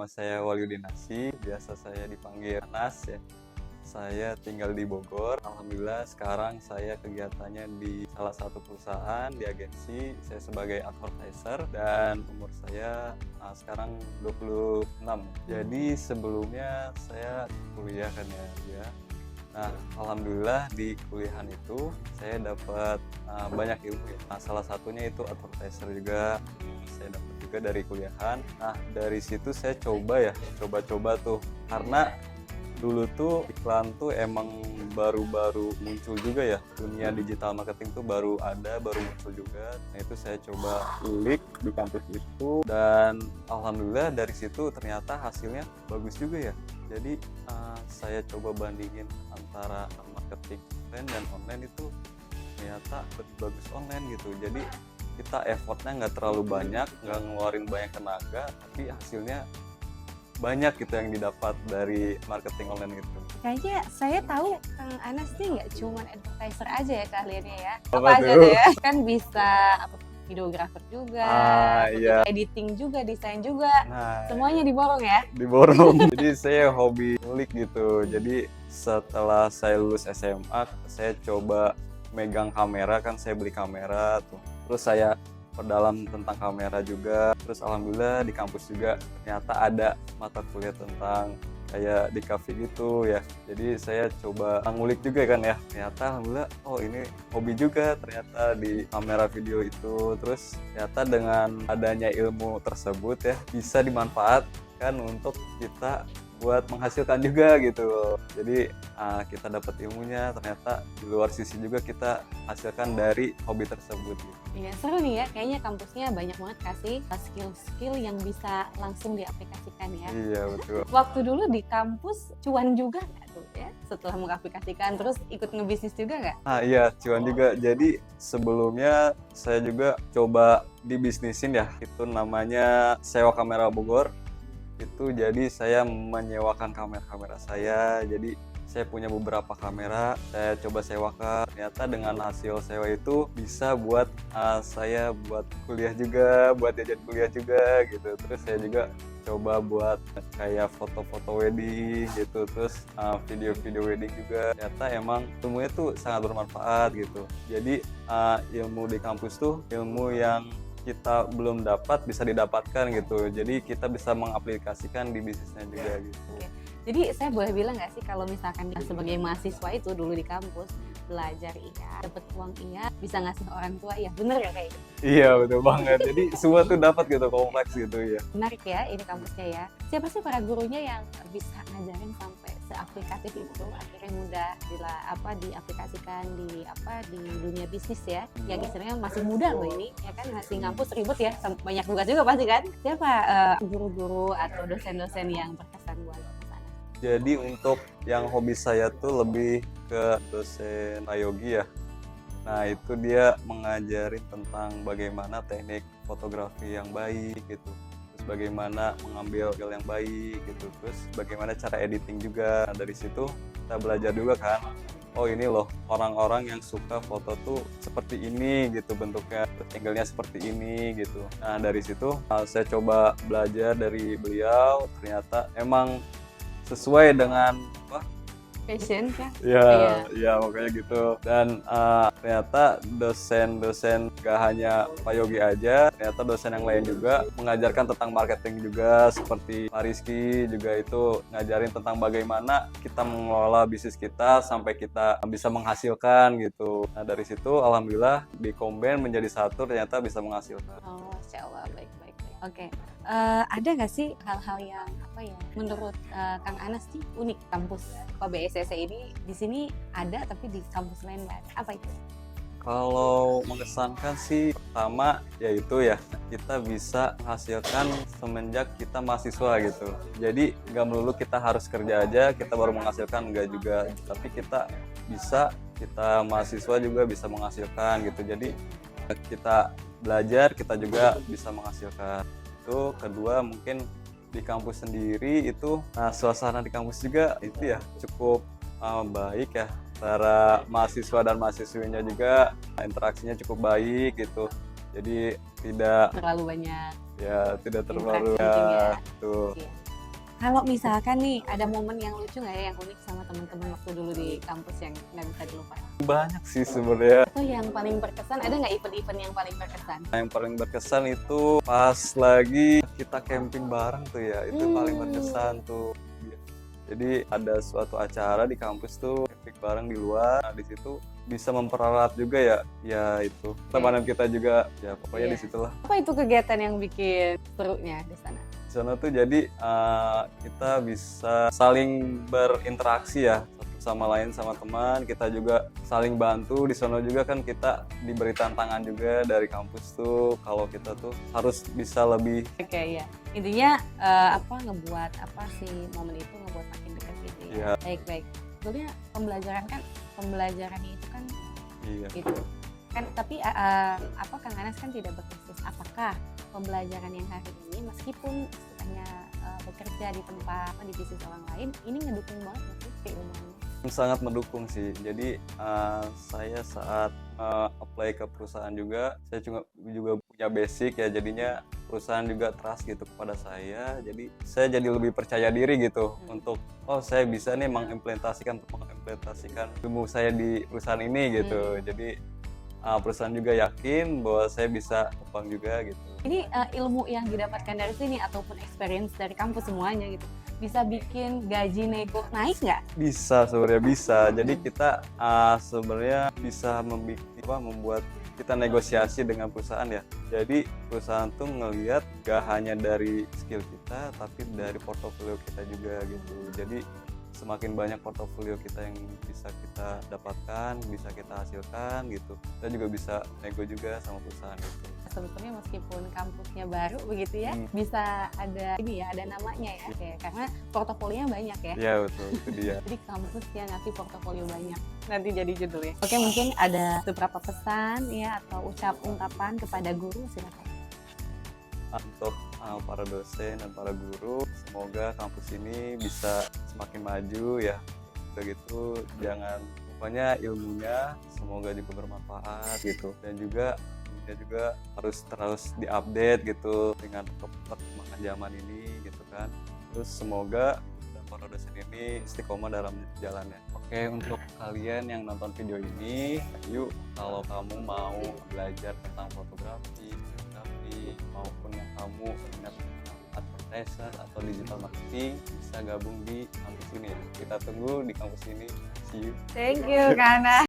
nama saya Walyudin Nasi, biasa saya dipanggil Anas ya. Saya tinggal di Bogor. Alhamdulillah sekarang saya kegiatannya di salah satu perusahaan di agensi. Saya sebagai advertiser dan umur saya sekarang 26. Jadi sebelumnya saya kuliah kan ya. Nah, alhamdulillah di kuliahan itu saya dapat banyak ilmu ya. Nah, salah satunya itu advertiser juga saya dapat juga dari kuliahan. Nah, dari situ saya coba tuh karena dulu tuh iklan tuh emang baru-baru muncul juga ya, dunia digital marketing tuh baru muncul juga. Nah, itu saya coba ulik di kampus itu dan alhamdulillah dari situ ternyata hasilnya bagus juga ya. Jadi saya coba bandingin antara marketing offline dan online itu ternyata lebih bagus online gitu. Jadi kita effortnya nggak terlalu banyak, nggak ngeluarin banyak tenaga, tapi hasilnya banyak gitu yang didapat dari marketing online gitu. Kayaknya saya tahu Kang Anas nih nggak cuma advertiser aja ya keahliannya ya. Apa aja tuh? deh ya. Kan bisa videografer juga, Iya. editing juga, desain juga. Nah, Semuanya diborong ya. diborong. Jadi saya hobi ngulik gitu. Jadi setelah saya lulus SMA, saya coba megang kamera, kan saya beli kamera tuh. Terus saya perdalam tentang kamera juga. Terus alhamdulillah di kampus juga ternyata ada mata kuliah tentang kayak di cafe gitu ya. Jadi saya coba ngulik juga kan ya. Ternyata alhamdulillah oh ini hobi juga ternyata di kamera video itu. Terus ternyata dengan adanya ilmu tersebut ya bisa dimanfaatkan untuk kita buat menghasilkan juga gitu. Jadi kita dapat ilmunya, ternyata di luar sisi juga kita hasilkan dari hobi tersebut gitu. Iya, seru nih ya. Kayaknya kampusnya banyak banget kasih skill-skill yang bisa langsung diaplikasikan ya. Iya betul. Waktu dulu di kampus cuan juga nggak tuh ya? Setelah mengaplikasikan terus ikut ngebisnis juga nggak? Iya, cuan juga. Jadi sebelumnya saya juga coba dibisnisin ya. Itu namanya sewa kamera Bogor. Itu jadi saya menyewakan kamera-kamera saya. Jadi saya punya beberapa kamera, saya coba sewakan. Ternyata dengan hasil sewa itu bisa buat saya buat kuliah juga, buat jajan kuliah juga gitu. Terus saya juga coba buat kayak foto-foto wedding gitu, terus video-video wedding juga. Ternyata emang semuanya tuh sangat bermanfaat gitu. Jadi ilmu di kampus tuh ilmu yang kita belum dapat bisa didapatkan gitu. Jadi kita bisa mengaplikasikan di bisnisnya juga gitu. Oke. Jadi saya boleh bilang nggak sih kalau misalkan sebagai mahasiswa itu dulu di kampus belajar iya, dapat uang iya, bisa ngasih orang tua iya, bener ya kayak gitu? Iya betul banget. Jadi semua tuh dapat gitu, kompleks gitu ya. Menarik ya ini kampusnya ya. Siapa sih para gurunya yang bisa ngajarin sampai seaplikatif itu akhirnya mudah diaplikasikan di dunia bisnis ya, yang istilahnya masih muda loh ini ya kan, masih ngampus ribet ya, banyak tugas juga pasti kan. Siapa guru-guru atau dosen-dosen yang berkesan buat sana? Jadi untuk yang hobi saya tuh lebih ke dosen Prayogi ya. Nah itu dia mengajarin tentang bagaimana teknik fotografi yang baik gitu. Terus bagaimana mengambil gambar yang baik gitu. Terus bagaimana cara editing juga. Nah, dari situ kita belajar juga kan. Oh ini loh orang-orang yang suka foto tuh seperti ini gitu bentuknya, angle-nya seperti ini gitu. Nah dari situ saya coba belajar dari beliau, ternyata emang sesuai dengan Passion kan? ya makanya gitu. Dan ternyata dosen-dosen gak hanya Pak Yogi aja, ternyata dosen yang lain juga mengajarkan tentang marketing juga, seperti Pak Rizky juga itu ngajarin tentang bagaimana kita mengelola bisnis kita sampai kita bisa menghasilkan gitu. Nah dari situ alhamdulillah di-combine menjadi satu, ternyata bisa menghasilkan. Oh, Masya Allah, baik. Oke, ada nggak sih hal-hal yang menurut Kang Anas sih unik kampus PBSSC ini? Di sini ada tapi di kampus lain nggak ada. Apa itu? Kalau mengesankan sih pertama yaitu ya kita bisa menghasilkan semenjak kita mahasiswa gitu. Jadi nggak melulu kita harus kerja aja kita baru menghasilkan, enggak juga. Tapi kita mahasiswa juga bisa menghasilkan gitu. Jadi kita belajar kita juga bisa menghasilkan. Itu kedua mungkin di kampus sendiri itu suasana di kampus juga itu ya cukup baik ya, antara mahasiswa dan mahasiswinya juga interaksinya cukup baik gitu. Jadi tidak terlalu banyak ya, tidak terlalu interaksi juga. tuh. Iya. Kalau misalkan nih ada momen yang lucu nggak ya, yang unik sama teman-teman waktu dulu di kampus yang nggak bisa dilupakan? Banyak sih sebenarnya. Atau yang paling berkesan, ada nggak event-event yang paling berkesan? Yang paling berkesan itu pas lagi kita camping bareng tuh ya, itu paling berkesan tuh. Jadi ada suatu acara di kampus tuh camping bareng di luar. Nah, di situ bisa mempererat juga ya itu teman kita juga ya, pokoknya Iya. disitulah. Apa itu kegiatan yang bikin serunya di sana? Di sana tuh jadi kita bisa saling berinteraksi ya satu sama lain, sama teman. Kita juga saling bantu. Di sana juga kan kita diberi tantangan juga dari kampus tuh, kalau kita tuh harus bisa lebih. Oke, ya. Intinya ngebuat apa sih momen itu ngebuat makin dekat gitu ya. Iya. Baik. Sebetulnya pembelajarannya itu kan Iya. gitu. Kan tapi Kang Anas kan tidak berkhusus apakah pembelajaran yang hari ini meskipun istilahnya bekerja di tempat di bisnis orang lain, ini ngedukung banget nggak sih keilmuannya? Sangat mendukung sih. Jadi saya saat apply ke perusahaan juga, saya juga punya basic ya, jadinya perusahaan juga trust gitu kepada saya. Jadi saya jadi lebih percaya diri gitu untuk saya bisa nih mengimplementasikan ilmu saya di perusahaan ini gitu. Jadi perusahaan juga yakin bahwa saya bisa kembang juga gitu. Ini ilmu yang didapatkan dari sini ataupun experience dari kampus semuanya gitu, bisa bikin gaji nego naik nggak? Bisa, sebenarnya bisa. Jadi kita sebenarnya bisa membuat kita negosiasi dengan perusahaan ya. Jadi perusahaan tuh ngelihat gak hanya dari skill kita, tapi dari portofolio kita juga gitu. Jadi semakin banyak portofolio kita yang bisa kita dapatkan, bisa kita hasilkan gitu, kita juga bisa nego juga sama perusahaan gitu. Sebetulnya meskipun kampusnya baru begitu ya, bisa ada ada namanya ya, karena portofolionya banyak ya. Iya betul, itu dia. Jadi kampus yang ngasih portofolio banyak, nanti jadi judul ya. Oke, mungkin ada beberapa pesan ya atau ungkapan kepada guru, silakan. Untuk para dosen dan para guru, semoga kampus ini bisa semakin maju ya. Udah gitu jangan pokoknya ilmunya semoga juga bermanfaat gitu, dan juga harus terus diupdate gitu dengan perkembangan zaman ini gitu kan. Terus semoga para dosen ini istiqomah dalam jalannya. Oke, untuk kalian yang nonton video ini, yuk kalau kamu mau belajar tentang fotografi maupun yang kamu minat tentang advertiser atau digital marketing, bisa gabung di kampus ini. Kita tunggu di kampus ini. See you. Thank you, Kana.